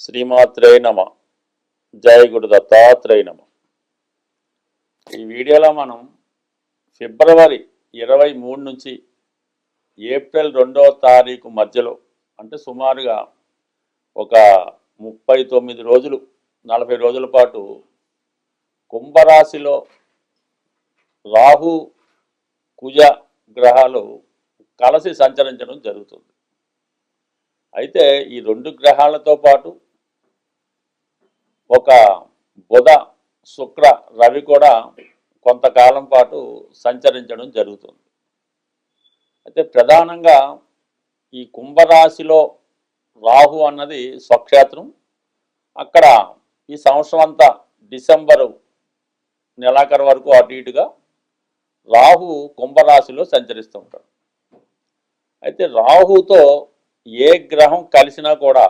శ్రీమాత్రే నమ. జయ గురు దత్తాత్రేయ నమ. ఈ వీడియోలో మనం ఫిబ్రవరి 23 నుంచి ఏప్రిల్ 2వ తారీఖు మధ్యలో, అంటే సుమారుగా ఒక 39 రోజులు 40 రోజుల పాటు కుంభరాశిలో రాహు కుజ గ్రహాలు కలిసి సంచరించడం జరుగుతుంది. అయితే ఈ రెండు గ్రహాలతో పాటు ఒక బుధ శుక్ర రవి కూడా కొంతకాలం పాటు సంచరించడం జరుగుతుంది. అయితే ప్రధానంగా ఈ కుంభరాశిలో రాహు అన్నది స్వక్షేత్రం. అక్కడ ఈ సంవత్సరం అంతా డిసెంబరు నెలాఖరు వరకు అటు ఇటుగా రాహు కుంభరాశిలో సంచరిస్తూ ఉంటాడు. అయితే రాహుతో ఏ గ్రహం కలిసినా కూడా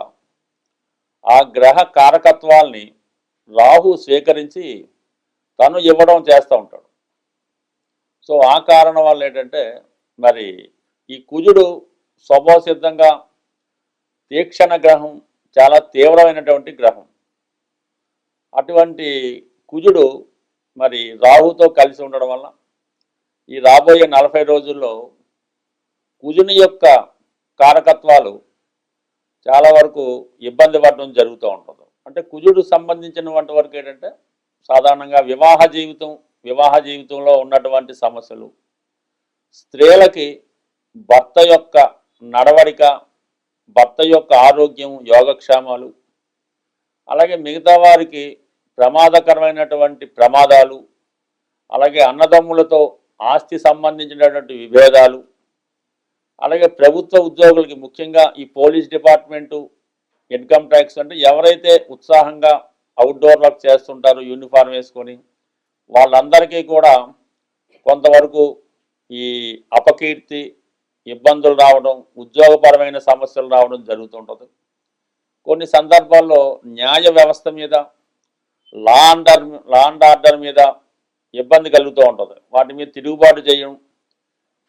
ఆ గ్రహ కారకత్వాల్ని రాహు స్వీకరించి తను ఇవ్వడం చేస్తూ ఉంటాడు. సో ఆ కారణం వల్ల ఏంటంటే, మరి ఈ కుజుడు స్వభావసిద్ధంగా తీక్షణ గ్రహం, చాలా తీవ్రమైనటువంటి గ్రహం. అటువంటి కుజుడు మరి రాహుతో కలిసి ఉండడం వల్ల ఈ రాబోయే 40 రోజుల్లో కుజుని యొక్క కారకత్వాలు చాలా వరకు ఇబ్బంది పడడం జరుగుతూ ఉంటుంది. అంటే కుజుడు సంబంధించినటువంటి వరకు ఏంటంటే, సాధారణంగా వివాహ జీవితంలో ఉన్నటువంటి సమస్యలు, స్త్రీలకి భర్త యొక్క నడవడిక, భర్త యొక్క ఆరోగ్యం, యోగక్షేమాలు, అలాగే మిగతా వారికి ప్రమాదకరమైనటువంటి ప్రమాదాలు, అలాగే అన్నదమ్ములతో ఆస్తి సంబంధించినటువంటి విభేదాలు, అలాగే ప్రభుత్వ ఉద్యోగులకి ముఖ్యంగా ఈ పోలీస్ డిపార్ట్మెంటు, ఇన్కమ్ ట్యాక్స్, అంటే ఎవరైతే ఉత్సాహంగా అవుట్డోర్ వర్క్ చేస్తుంటారో యూనిఫామ్ వేసుకొని, వాళ్ళందరికీ కూడా కొంతవరకు ఈ అపకీర్తి, ఇబ్బందులు రావడం, ఉద్యోగపరమైన సమస్యలు రావడం జరుగుతుంటుంది. కొన్ని సందర్భాల్లో న్యాయ వ్యవస్థ మీద, లా అండ్ ఆర్డర్ మీద ఇబ్బంది కలుగుతూ ఉంటుంది. వాటి మీద తిరుగుబాటు చేయడం,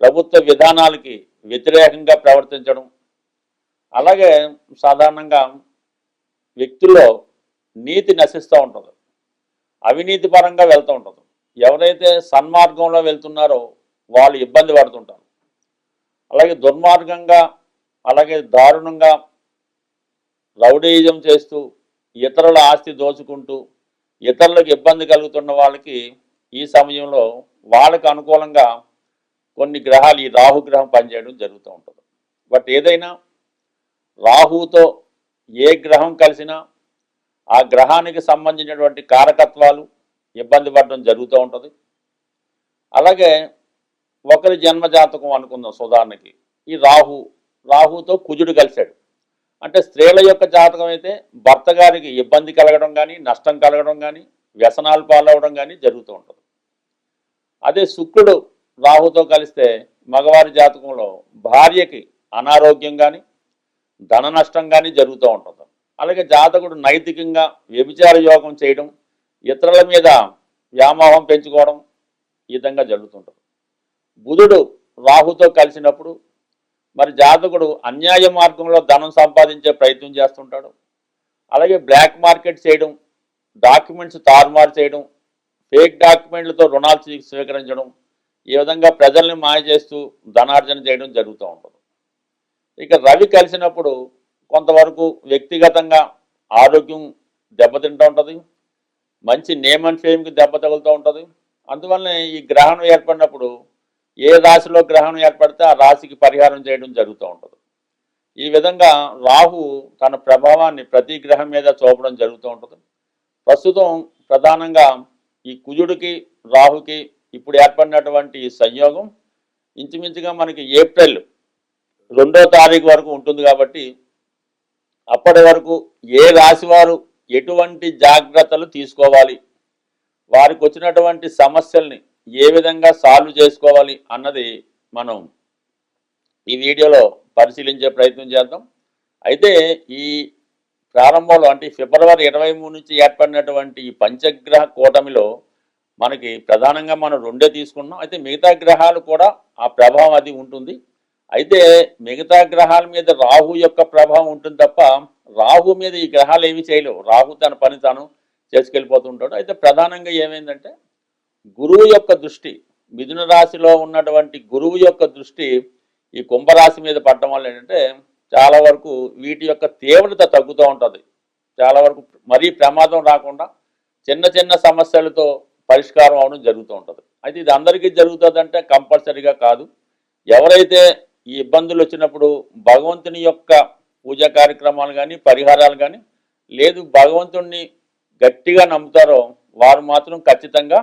ప్రభుత్వ విధానాలకి వ్యతిరేకంగా ప్రవర్తించడం, అలాగే సాధారణంగా వ్యక్తుల్లో నీతి నశిస్తూ ఉంటుంది, అవినీతి పరంగా వెళ్తూ ఉంటుంది. ఎవరైతే సన్మార్గంలో వెళ్తున్నారో వాళ్ళు ఇబ్బంది పడుతుంటారు. అలాగే దుర్మార్గంగా, అలాగే దారుణంగా రౌడీయిజం చేస్తూ, ఇతరుల ఆస్తి దోచుకుంటూ, ఇతరులకు ఇబ్బంది కలుగుతున్న వాళ్ళకి ఈ సమయంలో వాళ్ళకు అనుకూలంగా కొన్ని గ్రహాలు, ఈ రాహుగ్రహం పనిచేయడం జరుగుతూ ఉంటుంది. బట్ ఏదైనా రాహుతో ఏ గ్రహం కలిసినా ఆ గ్రహానికి సంబంధించినటువంటి కారకత్వాలు ఇబ్బంది పడడం జరుగుతూ ఉంటుంది. అలాగే ఒకరి జన్మజాతకం అనుకుందాం ఉదాహరణకి, ఈ రాహుతో కుజుడు కలిశాడు అంటే, స్త్రీల యొక్క జాతకం అయితే భర్త గారికి ఇబ్బంది కలగడం కానీ, నష్టం కలగడం కానీ, వ్యసనాలు పాలవడం కానీ జరుగుతూ ఉంటుంది. అదే శుక్రుడు రాహుతో కలిస్తే మగవారి జాతకంలో భార్యకి అనారోగ్యం కానీ, ధన నష్టం కానీ జరుగుతూ ఉంటుంది. అలాగే జాతకుడు నైతికంగా వ్యభిచార యోగం చేయడం, ఇతరుల మీద వ్యామోహం పెంచుకోవడం, ఈ విధంగా జరుగుతుంటుంది. బుధుడు రాహుతో కలిసినప్పుడు మరి జాతకుడు అన్యాయ మార్గంలో ధనం సంపాదించే ప్రయత్నం చేస్తుంటాడు. అలాగే బ్లాక్ మార్కెట్ చేయడం, డాక్యుమెంట్స్ తారుమారు చేయడం, ఫేక్ డాక్యుమెంట్లతో రుణాలు స్వీకరించడం, ఈ విధంగా ప్రజల్ని మాయ చేస్తూ ధనార్జన చేయడం జరుగుతూ ఉంటుంది. ఇక రవి కలిసినప్పుడు కొంతవరకు వ్యక్తిగతంగా ఆరోగ్యం దెబ్బతింటూ ఉంటుంది, మంచి నేమ్ అండ్ ఫేమ్కి దెబ్బ తగులుతూ ఉంటుంది. అందువల్లనే ఈ గ్రహణం ఏర్పడినప్పుడు ఏ రాశిలో గ్రహణం ఏర్పడితే ఆ రాశికి పరిహారం చేయడం జరుగుతూ ఉంటుంది. ఈ విధంగా రాహు తన ప్రభావాన్ని ప్రతి గ్రహం మీద చూపడం జరుగుతూ ఉంటుంది. ప్రస్తుతం ప్రధానంగా ఈ కుజుడికి రాహుకి ఇప్పుడు ఏర్పడినటువంటి సంయోగం ఇంచుమించుగా మనకి ఏప్రిల్ 2వ తారీఖు వరకు ఉంటుంది. కాబట్టి అప్పటి వరకు ఏ రాశి వారు ఎటువంటి జాగ్రత్తలు తీసుకోవాలి, వారికి వచ్చినటువంటి సమస్యల్ని ఏ విధంగా సాల్వ్ చేసుకోవాలి అన్నది మనం ఈ వీడియోలో పరిశీలించే ప్రయత్నం చేద్దాం. అయితే ఈ ప్రారంభంలో, అంటే ఫిబ్రవరి 23 నుంచి ఏర్పడినటువంటి ఈ పంచగ్రహ కూటమిలో మనకి ప్రధానంగా మనం 2 తీసుకున్నాం. అయితే మిగతా గ్రహాలు కూడా ఆ ప్రభావం అది ఉంటుంది. అయితే మిగతా గ్రహాల మీద రాహు యొక్క ప్రభావం ఉంటుంది తప్ప రాహు మీద ఈ గ్రహాలు ఏమీ చేయలేవు. రాహు తన పని తాను చేసుకెళ్ళిపోతుంటాడు. అయితే ప్రధానంగా ఏమైందంటే గురువు యొక్క దృష్టి, మిథున రాశిలో ఉన్నటువంటి గురువు యొక్క దృష్టి ఈ కుంభరాశి మీద పడటం వల్ల ఏంటంటే చాలా వరకు వీటి యొక్క తీవ్రత తగ్గుతూ ఉంటుంది. చాలా వరకు మరీ ప్రమాదం రాకుండా చిన్న చిన్న సమస్యలతో పరిష్కారం అవడం జరుగుతూ ఉంటుంది. అయితే ఇది అందరికీ జరుగుతుందంటే కంపల్సరీగా కాదు. ఎవరైతే ఈ ఇబ్బందులు వచ్చినప్పుడు భగవంతుని యొక్క పూజా కార్యక్రమాలు కానీ పరిహారాలు కానీ లేదు భగవంతుణ్ణి గట్టిగా నమ్ముతారో వారు మాత్రం ఖచ్చితంగా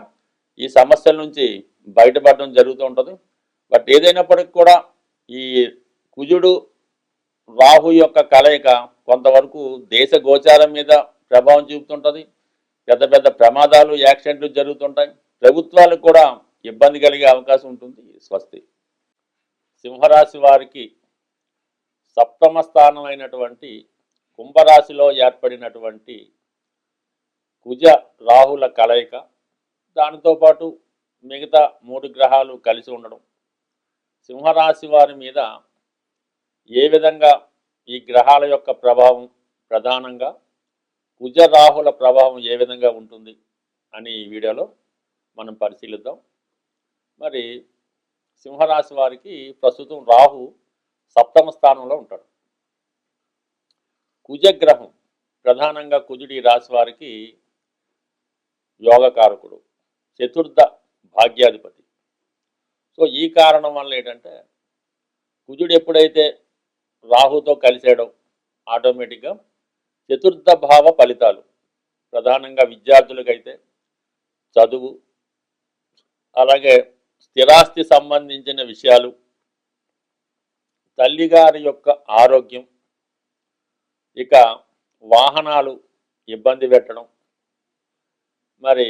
ఈ సమస్యల నుంచి బయటపడడం జరుగుతూ ఉంటుంది. బట్ ఏదైనప్పటికీ కూడా ఈ కుజుడు రాహు యొక్క కలయిక కొంతవరకు దేశ గోచారం మీద ప్రభావం చూపుతుంటుంది. పెద్ద పెద్ద ప్రమాదాలు యాక్సిడెంట్లు జరుగుతుంటాయి. ప్రభుత్వాలకు కూడా ఇబ్బంది కలిగే అవకాశం ఉంటుంది. స్వస్తి. సింహరాశి వారికి సప్తమ స్థానం అయినటువంటి కుంభరాశిలో ఏర్పడినటువంటి కుజ రాహుల కలయిక, దానితో పాటు మిగతా 3 గ్రహాలు కలిసి ఉండడం సింహరాశి వారి మీద ఏ విధంగా ఈ గ్రహాల యొక్క ప్రభావం, ప్రధానంగా కుజ రాహుల ప్రభావం ఏ విధంగా ఉంటుంది అని ఈ వీడియోలో మనం పరిశీలిద్దాం. మరి సింహరాశి వారికి ప్రస్తుతం రాహు సప్తమ స్థానంలో ఉంటాడు. కుజగ్రహం ప్రధానంగా కుజుడి రాశి వారికి యోగకారకుడు, చతుర్థ భాగ్యాధిపతి. సో ఈ కారణం వల్ల ఏంటంటే కుజుడు ఎప్పుడైతే రాహుతో కలిసాడో ఆటోమేటిక్గా చతుర్థ భావ ఫలితాలు, ప్రధానంగా విద్యార్థులకైతే చదువు, అలాగే స్థిరాస్తి సంబంధించిన విషయాలు, తల్లిగారి యొక్క ఆరోగ్యం, ఇక వాహనాలు ఇబ్బంది పెట్టడం, మరి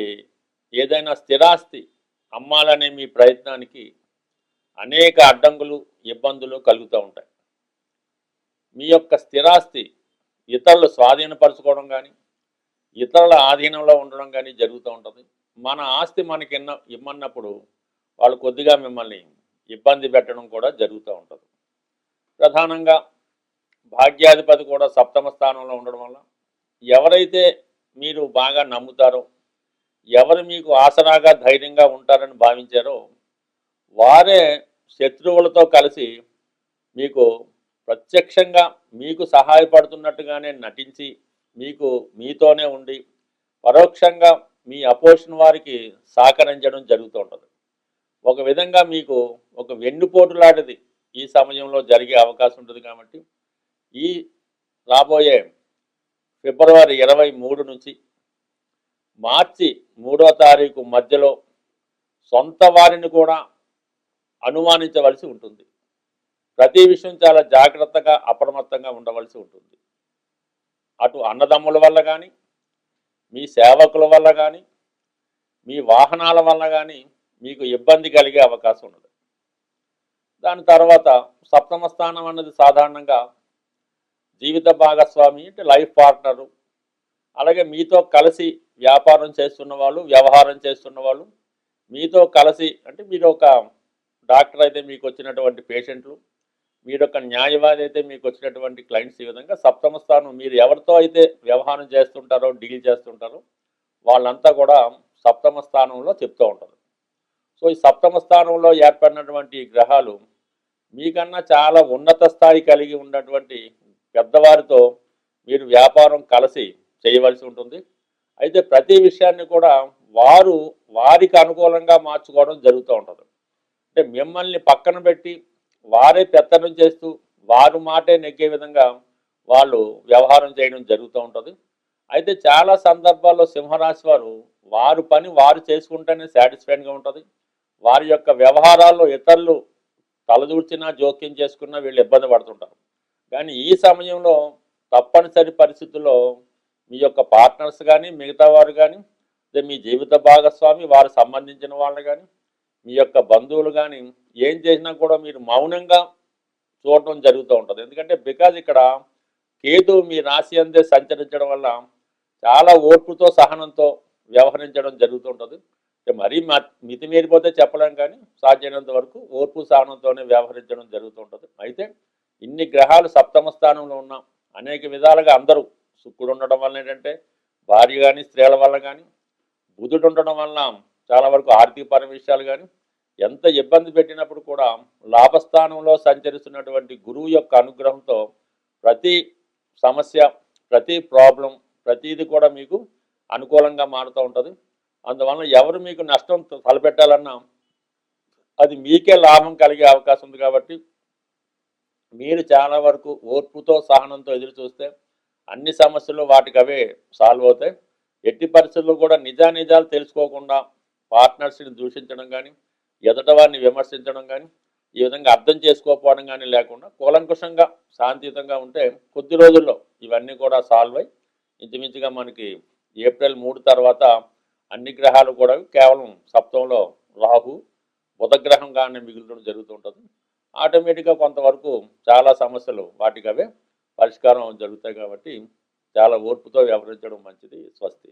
ఏదైనా స్థిరాస్తి అమ్మాలనే మీ ప్రయత్నానికి అనేక అడ్డంకులు, ఇబ్బందులు కలుగుతూ ఉంటాయి. మీ యొక్క స్థిరాస్తి ఇతరులు స్వాధీనపరచుకోవడం కానీ ఇతరుల ఆధీనంలో ఉండడం కానీ జరుగుతూ ఉంటుంది. మన ఆస్తి మనకి ఇమ్మన్నప్పుడు వాళ్ళు కొద్దిగా మిమ్మల్ని ఇబ్బంది పెట్టడం కూడా జరుగుతూ ఉంటుంది. ప్రధానంగా భాగ్యాధిపతి కూడా సప్తమ స్థానంలో ఉండడం వల్ల ఎవరైతే మీరు బాగా నమ్ముతారో, ఎవరు మీకు ఆసరాగా ధైర్యంగా ఉంటారని భావించారో వారే శత్రువులతో కలిసి మీకు ప్రత్యక్షంగా మీకు సహాయపడుతున్నట్టుగానే నటించి మీతోనే ఉండి పరోక్షంగా మీ అపోజిషన్ వారికి సహకరించడం జరుగుతూ ఉంటుంది. ఒక విధంగా మీకు ఒక వెన్నుపోటు లాంటిది ఈ సమయంలో జరిగే అవకాశం ఉంటుంది. కాబట్టి ఈ రాబోయే ఫిబ్రవరి 23 నుంచి మార్చి 3వ తారీఖు మధ్యలో సొంత వారిని కూడా అనుమానించవలసి ఉంటుంది. ప్రతి విషయం చాలా జాగ్రత్తగా అప్రమత్తంగా ఉండవలసి ఉంటుంది. అటు అన్నదమ్ముల వల్ల కానీ, మీ సేవకుల వల్ల కానీ, మీ వాహనాల వల్ల కానీ మీకు ఇబ్బంది కలిగే అవకాశం ఉన్నది. దాని తర్వాత సప్తమ స్థానం అన్నది సాధారణంగా జీవిత భాగస్వామి అంటే లైఫ్ పార్ట్నరు, అలాగే మీతో కలిసి వ్యాపారం చేస్తున్న వాళ్ళు, వ్యవహారం చేస్తున్న వాళ్ళు, మీతో కలిసి అంటే మీరు ఒక డాక్టర్ అయితే మీకు వచ్చినటువంటి పేషెంట్లు, మీరు ఒక న్యాయవాది అయితే మీకు వచ్చినటువంటి క్లయింట్స్, ఈ విధంగా సప్తమ స్థానం మీరు ఎవరితో అయితే వ్యవహారం చేస్తుంటారో, డీల్ చేస్తుంటారో వాళ్ళంతా కూడా సప్తమ స్థానంలో చెప్తూ ఉంటారు. సో ఈ సప్తమ స్థానంలో ఏర్పడినటువంటి గ్రహాలు మీకన్నా చాలా ఉన్నత స్థాయి కలిగి ఉన్నటువంటి పెద్దవారితో మీరు వ్యాపారం కలిసి చేయవలసి ఉంటుంది. అయితే ప్రతి విషయాన్ని కూడా వారికి అనుకూలంగా మార్చుకోవడం జరుగుతూ ఉంటుంది. అంటే మిమ్మల్ని పక్కన పెట్టి వారే పెత్తనం చేస్తూ వారు మాటే నెగ్గే విధంగా వాళ్ళు వ్యవహారం చేయడం జరుగుతూ ఉంటుంది. అయితే చాలా సందర్భాల్లో సింహరాశి వారు పని వారు చేసుకుంటేనే సాటిస్ఫైడ్గా ఉంటుంది. వారి యొక్క వ్యవహారాల్లో ఇతరులు తలదూర్చినా జోక్యం చేసుకున్నా వీళ్ళు ఇబ్బంది పడుతుంటారు. కానీ ఈ సమయంలో తప్పనిసరి పరిస్థితుల్లో మీ యొక్క పార్ట్నర్స్ కానీ, మిగతా వారు కానీ, మీ జీవిత భాగస్వామి, వారు సంబంధించిన వాళ్ళు కానీ, మీ యొక్క బంధువులు కానీ ఏం చేసినా కూడా మీరు మౌనంగా చూడటం జరుగుతూ ఉంటుంది. ఎందుకంటే బికాజ్ ఇక్కడ కేతు మీ రాశి అందే సంచరించడం వల్ల చాలా ఓర్పుతో, సహనంతో వ్యవహరించడం జరుగుతుంటుంది. మరీ మితిమీరిపోతే చెప్పలేం, కానీ సాధ్యమైనంత వరకు ఓర్పు సహనంతోనే వ్యవహరించడం జరుగుతుంటుంది. అయితే ఇన్ని గ్రహాలు సప్తమ స్థానంలో ఉన్నాం, అనేక విధాలుగా అందరూ శుక్రుడు ఉండడం వల్ల ఏంటంటే భార్య కానీ స్త్రీల వల్ల కానీ, బుధుడు ఉండడం వల్ల చాలా వరకు ఆర్థికపరమైన విషయాలు కానీ, ఎంత ఇబ్బంది పెట్టినప్పుడు కూడా లాభస్థానంలో సంచరిస్తున్నటువంటి గురువు యొక్క అనుగ్రహంతో ప్రతి సమస్య, ప్రతి ప్రాబ్లం, ప్రతిది కూడా మీకు అనుకూలంగా మారుతూ ఉంటుంది. అందువలన ఎవరు మీకు నష్టం తలపెట్టాలన్నా అది మీకే లాభం కలిగే అవకాశం ఉంది. కాబట్టి మీరు చాలా వరకు ఓర్పుతో సహనంతో ఎదురు చూస్తే అన్ని సమస్యలు వాటికి అవే సాల్వ్ అవుతాయి. ఎట్టి పరిస్థితుల్లో కూడా నిజానిజాలు తెలుసుకోకుండా పార్ట్నర్స్ని దూషించడం కానీ, ఎదుటవారిని విమర్శించడం కానీ, ఈ విధంగా అర్థం చేసుకోకపోవడం కానీ లేకుండా కూలంకుషంగా శాంతియుతంగా ఉంటే కొద్ది రోజుల్లో ఇవన్నీ కూడా సాల్వ్ అయ్యి ఇంచుమించుగా మనకి ఏప్రిల్ 3 తర్వాత అన్ని గ్రహాలు కూడా కేవలం సప్తంలో రాహు బుధగ్రహంగానే మిగులుతూ జరుగుతుంటుంది. ఆటోమేటిక్గా కొంతవరకు చాలా సమస్యలు వాటికి అవే పరిష్కారం జరుగుతాయి. కాబట్టి చాలా ఓర్పుతో వ్యవహరించడం మంచిది. స్వస్తి.